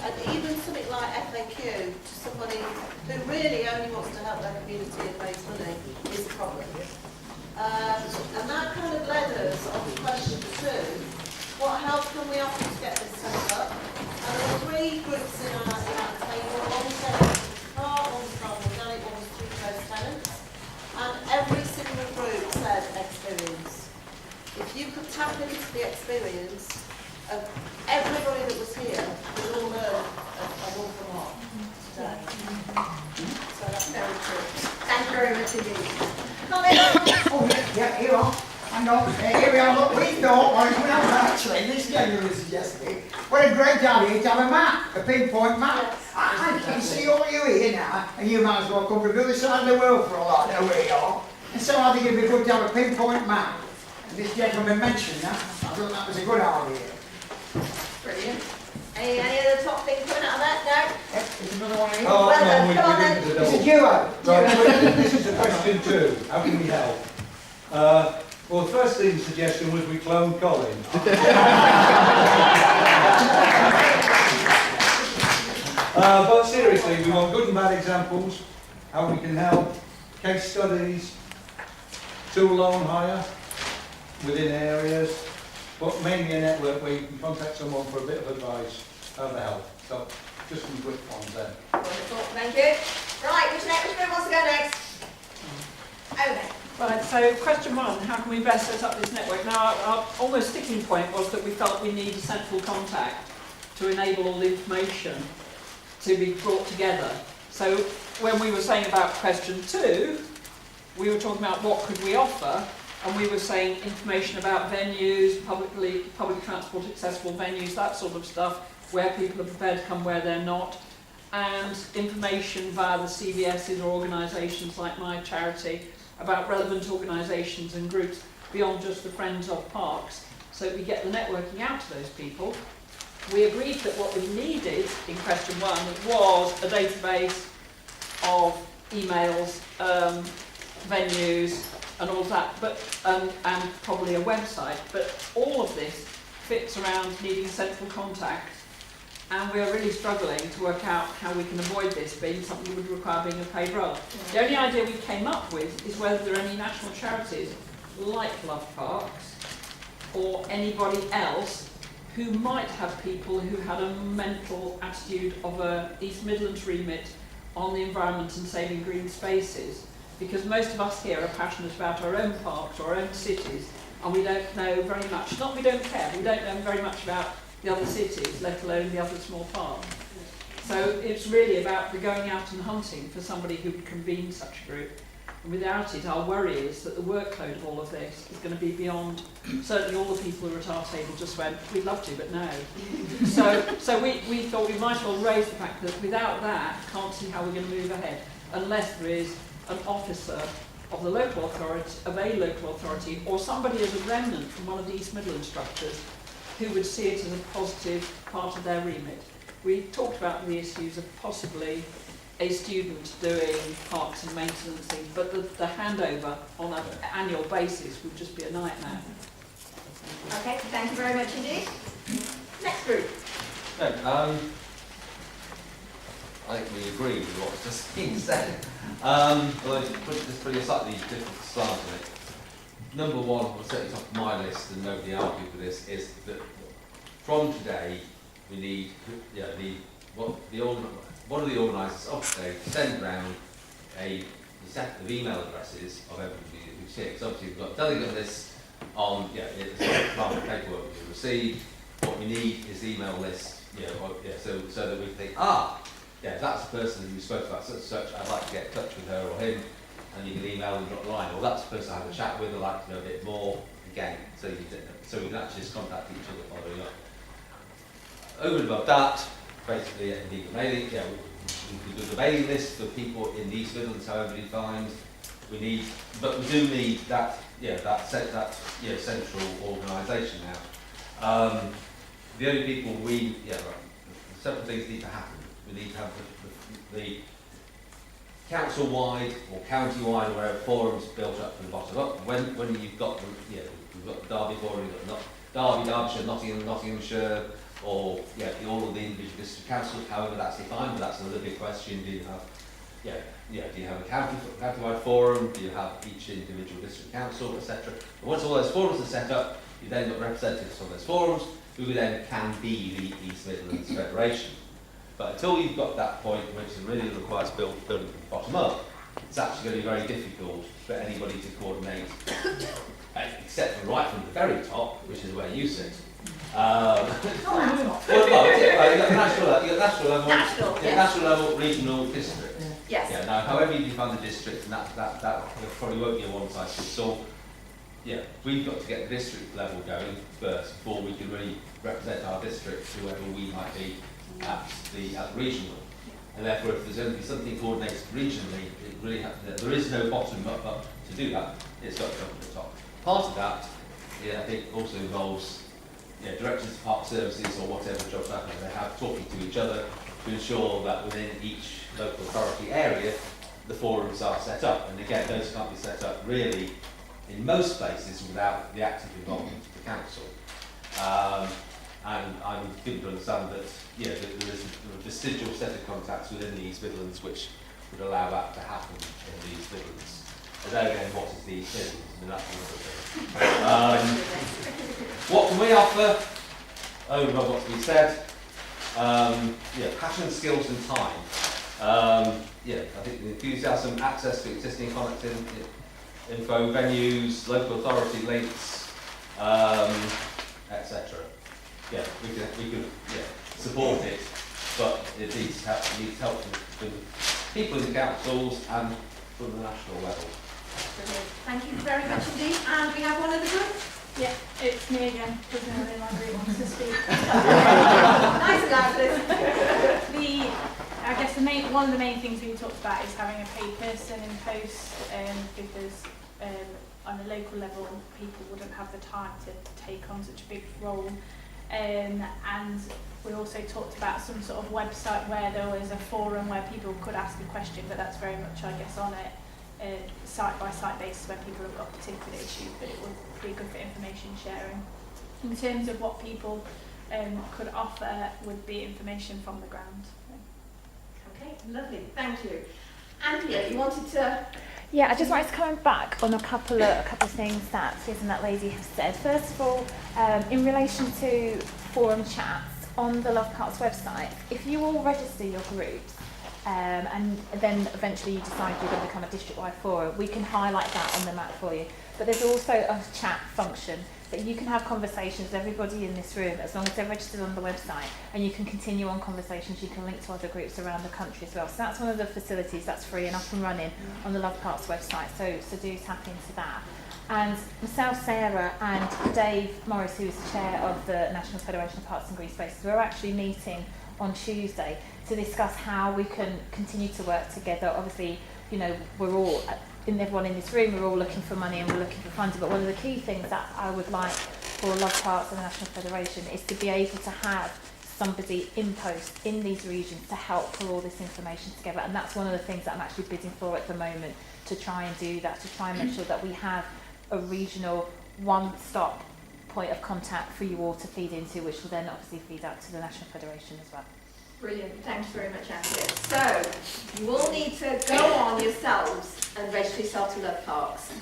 And even something like FAQ to somebody who really only wants to help their community and raise money is a problem. And that kind of led us on to question 2. What help can we offer to get this set up? And there were 3 groups in our table. One was dedicated car, one was car organic, one was 3 close tenants. And every single group said experience. If you could tap into the experience of everybody that was here, we'd all learn an awful lot today. So that's very true. Thank you very much indeed. Oh, yeah, here on. Hang on, here we are. Look, we thought, actually, this genuinely suggested, what a great idea to have a map, a pinpoint map. Yes. I can see all you here now, and you might as well come from the other side of the world for all I know where you are. And so I think it'd be good to have a pinpoint map. And this gentleman mentioned that. I thought that was a good idea. Brilliant. Any other top thing coming out of that? No? Yep, there's another one here. Oh, Well no, done, we come on did then. it as a It's a double. duo. Right, this is a question 2. How can we help? Well, the first thing suggestion was we clone Colin. But seriously, we want good and bad examples, how we can help, case studies, tool loan hire within areas, but mainly a network where you can contact someone for a bit of advice, how to help. So, just some quick ones there. Wonderful, thank you. Right, which group wants to go next? Okay. Right, so question 1, how can we best set up this network? Now, our almost sticking point was that we felt we need a central contact to enable all the information to be brought together. So when we were saying about question 2, we were talking about what could we offer, and we were saying information about venues, public transport accessible venues, that sort of stuff, where people are prepared to come, where they're not, and information via the CVSs or organisations like my charity about relevant organisations and groups beyond just the Friends of Parks, so that we get the networking out to those people. We agreed that what we needed in question 1 was a database of emails, venues and all of that, but and probably a website. But all of this fits around needing central contact, and we are really struggling to work out how we can avoid this being something that would require being a paid role. The only idea we came up with is whether there are any national charities like Love Parks or anybody else who might have people who had a mental attitude of a East Midlands remit on the environment and saving green spaces, because most of us here are passionate about our own parks or our own cities, and we don't know very much, not we don't care, we don't know very much about the other cities, let alone the other small parks. So it's really about the going out and hunting for somebody who would convene such a group. And without it, our worry is that the workload of all of this is going to be beyond, certainly all the people who are at our table just went, we'd love to, but no. So we thought we might as well raise the fact that without that, can't see how we're going to move ahead, unless there is an officer of the local authority, of a local authority, or somebody as a remnant from one of the East Midlands structures who would see it as a positive part of their remit. We talked about the issues of possibly a student doing parks and maintenance things, but the handover on an annual basis would just be a nightmare. Okay, thank you very much indeed. Next group. I think we agree with what's just been said. Although just putting a slightly different slant on it. Number 1, or certainly top of my list, and nobody argued with this, is that from today we need one of the organisers of today to send round a set of email addresses of everybody who's here. Because obviously we've got a delegate list on it's part of the paperwork we receive. What we need is the email list, so that we think, that's the person who spoke about such and such, I'd like to get in touch with her or him, and you can email and drop the line, or that's the person I have a chat with, I'd like to know a bit more, again, so we can actually just contact each other following up. Over and above that, basically, indeed, the mailing, we can do the mailing list for people in the East Midlands, however defined. But we do need that central organisation now. The only people several things need to happen. We need to have the council-wide or county-wide, wherever forums built up from the bottom up. When you've got we've got Derby forum, we've got Derby, Derbyshire, Nottinghamshire, or all of the individual district councils, however that's defined, but that's another big question. Do you have, do you have a county-wide forum? Do you have each individual district council, etc.? And once all those forums are set up, you then got representatives from those forums who then can be the East Midlands Federation. But until you've got that point, which really requires building from the bottom up, it's actually going to be very difficult for anybody to coordinate, except for right from the very top, which is where you sit. You've got national level, regional, district. Yes. Yeah. Now, however you define the district, and that probably won't be a one-size-fits-all. Yeah, we've got to get the district level going first before we can really represent our district, whoever we might be at the regional. And therefore, if there's going to be something coordinated regionally, it really there is no bottom up to do that. It's got to come from the top. Part of that, I think, also involves directors of park services or whatever job title they have talking to each other to ensure that within each local authority area, the forums are set up. And again, those can't be set up really in most places without the active involvement of the council. And I'm given to understand that there is a vestigial set of contacts within the East Midlands which would allow that to happen in the East Midlands. And then again, what is the East Midlands? I mean, that's another thing. What can we offer? Over what's been said. Passion, skills and time. I think the enthusiasm, access to existing connectivity, info, venues, local authority links, etc. We can support it, but it needs help from people in the councils and from the national level. Brilliant. Thank you very much indeed. And we have one of the group. Yeah, it's me again. Doesn't really like really wants to speak. Nice and loud, please. I guess one of the main things we talked about is having a paid person in post, because on a local level people wouldn't have the time to take on such a big role. And we also talked about some sort of website where there was a forum where people could ask a question, but that's very much, I guess, on a site-by-site basis where people have got particular issues, but it would be good for information sharing. In terms of what people could offer would be information from the ground. Okay, lovely, thank you. Andrea, you wanted to... Yeah, I just wanted to come back on a couple of things that Susan and that lady have said. First of all, in relation to forum chats on the Love Parks website, if you all register your groups and then eventually you decide you're going to become a district-wide forum, we can highlight that on the map for you. But there's also a chat function that you can have conversations with everybody in this room as long as they're registered on the website, and you can continue on conversations. You can link to other groups around the country as well. So that's one of the facilities that's free and up and running on the Love Parks website. So do tap into that. And myself, Sarah, and Dave Morris, who is the chair of the National Federation of Parks and Green Spaces, we're actually meeting on Tuesday to discuss how we can continue to work together. Obviously, we're all, everyone in this room, we're all looking for money and we're looking for funding, but one of the key things that I would like for Love Parks and the National Federation is to be able to have somebody in post in these regions to help pull all this information together. And that's one of the things that I'm actually bidding for at the moment, to try and do that, to try and make sure that we have a regional one-stop point of contact for you all to feed into, which will then obviously feed out to the National Federation as well. Brilliant, thanks very much, Andrea. So, you all need to go on yourselves and register yourself to Love Parks.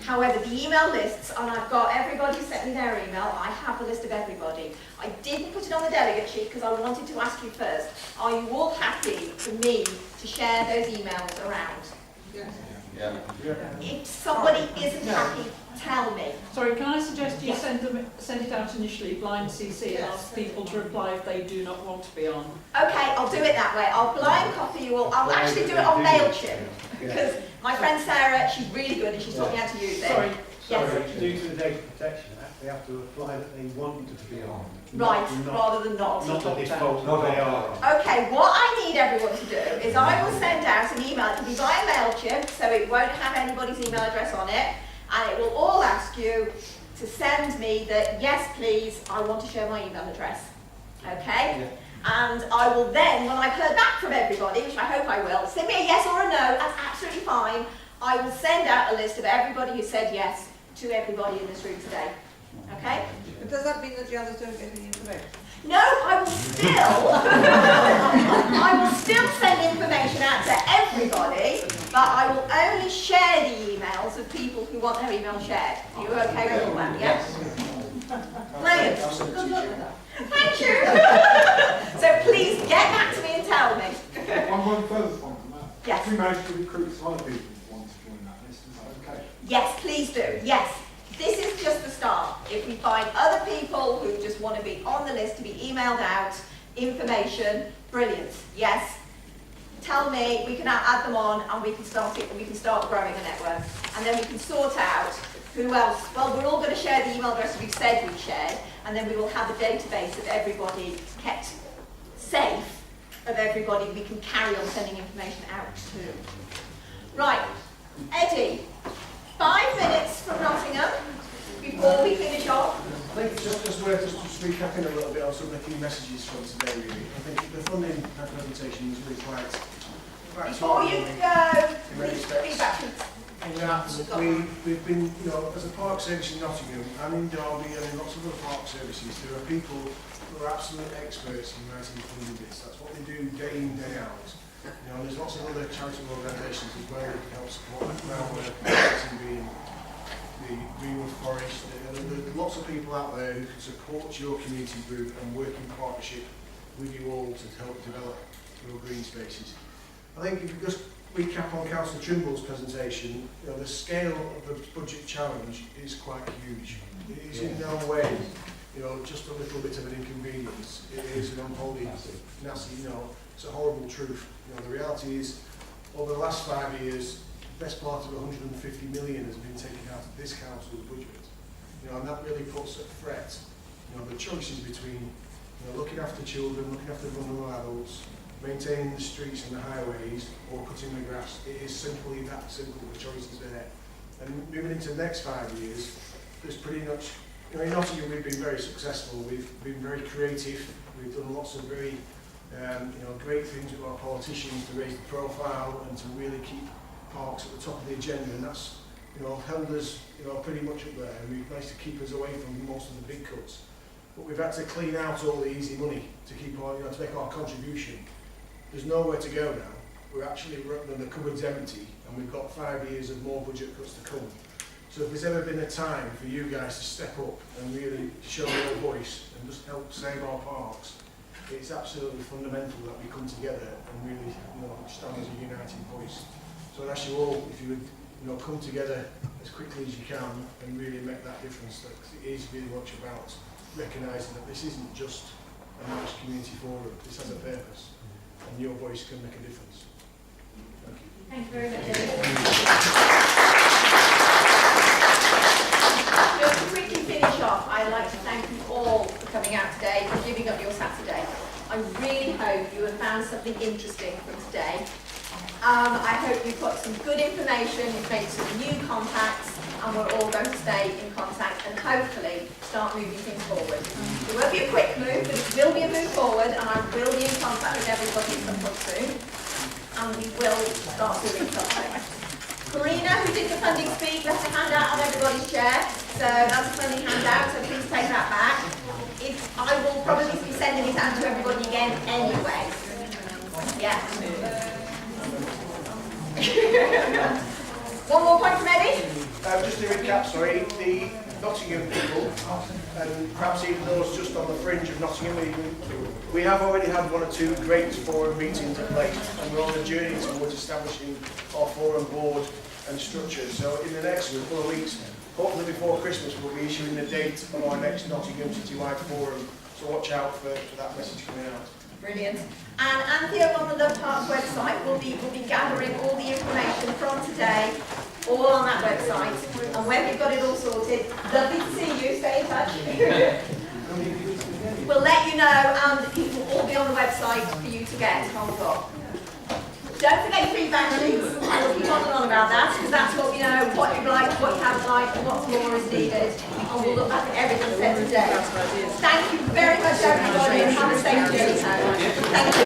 However, the email lists, and I've got everybody sent me their email, I have the list of everybody. I didn't put it on the delegate sheet because I wanted to ask you first, are you all happy for me to share those emails around? Yes. Yeah. If somebody isn't happy, tell me. Sorry, can I suggest you send it out initially, blind CC, and ask people to reply if they do not want to be on? Okay, I'll do it that way. I'll blind copy you all. I'll actually do it on MailChimp because my friend Sarah, she's really good and she's taught me how to use it. Sorry. Yes. Due to the Data Protection Act, they have to apply that they want to be on. Right, rather than not. Not the default that they are on. Okay, what I need everyone to do is I will send out an email. It can be via MailChimp, so it won't have anybody's email address on it, and it will all ask you to send me that, yes please, I want to share my email address. Okay? Yeah. And I will then, when I've heard back from everybody, which I hope I will, send me a yes or a no, that's absolutely fine. I will send out a list of everybody who said yes to everybody in this room today. Okay? But does that mean that the others don't get any information? No, I will still, I will still send information out to everybody, but I will only share the emails of people who want their email shared. Are you okay with all that? Yes? Brilliant. Good luck with that. Thank you. So please get back to me and tell me. One further point on that. Yes. If we manage to recruit some other people who want to join that list, is that okay? Yes, please do. Yes. This is just the start. If we find other people who just want to be on the list to be emailed out, information, brilliant. Yes. Tell me, we can add them on and we can start it, we can start growing a network. And then we can sort out who else. Well, we're all going to share the email address we've said we shared, and then we will have a database of everybody kept safe, of everybody we can carry on sending information out to. Right, Eddie, 5 minutes from Nottingham before we finish off. I think it's just worth us just recapping a little bit on some of the key messages from today, really. I think the funding presentation was really quite Before you go, please feedback. in that we've been, you know, as a park service in Nottingham and in Derby and in lots of other park services, there are people who are absolute experts in writing funding bits. That's what they do day in, day out. You know, and there's lots of other charitable organisations as well that can help support that groundwork, the Greenwood Forest. There are lots of people out there who can support your community group and work in partnership with you all to help develop your green spaces. I think if you just recap on Councillor Trimble's presentation, you know, the scale of the budget challenge is quite huge. It is in no way, you know, just a little bit of an inconvenience. It is an unholy, nasty, you know, it's a horrible truth. You know, the reality is, over the last 5 years, the best part of 150 million has been taken out of this council's budget. You know, and that really puts at threat, you know, the choices between, you know, looking after children, looking after vulnerable adults, maintaining the streets and the highways, or cutting the grass. It is simply that simple, the choice is there. And moving into the next 5 years, there's pretty much, you know, in Nottingham we've been very successful, we've been very creative, we've done lots of very, you know, great things with our politicians to raise the profile and to really keep parks at the top of the agenda, and that's, you know, held us, you know, pretty much up there, and we've managed to keep us away from most of the big cuts. But we've had to clean out all the easy money to keep our, you know, to make our contribution. There's nowhere to go now. We're actually running, the cupboard's empty, and we've got 5 years of more budget cuts to come. So if there's ever been a time for you guys to step up and really show your voice and just help save our parks, it's absolutely fundamental that we come together and really, you know, stand as a united voice. So I'd ask you all, if you would, you know, come together as quickly as you can and really make that difference. That it is really much about recognising that this isn't just a nice community forum. This has a purpose, and your voice can make a difference. Thank you. Thank you very much. Just to quickly finish off, I'd like to thank you all for coming out today and giving up your Saturday. I really hope you have found something interesting from today. I hope you've got some good information, you've made some new contacts, and we're all going to stay in contact and hopefully start moving things forward. It won't be a quick move, but it will be a move forward, and I will be in contact with everybody at some point soon, and we will start doing something. Karina, who did the funding speak, left a handout on everybody's chair, so that's a funding handout, so please take that back. I will probably be sending it out to everybody again anyway. Yeah. One more point from Eddie. Just to recap, sorry, the Nottingham people, and perhaps even those just on the fringe of Nottingham, we have already had 1 or 2 great forum meetings in place, and we're on a journey towards establishing our forum board and structure. So in the next couple of weeks, hopefully before Christmas, we'll be issuing the date of our next Nottingham Citywide Forum. So watch out for that message coming out. Brilliant. And Anthea on the Love Parks website will be gathering all the information from today, all on that website. And when we've got it all sorted, lovely to see you, stay in touch. We'll let you know, and it will all be on the website for you to get hold of. Don't forget your feedback sheets. We'll keep on and on about that, because that's what we know, what you like, what you haven't liked, and what's more is needed. And we'll look back at everything said today. Thank you very much, everybody, and have a safe journey home. Thank you.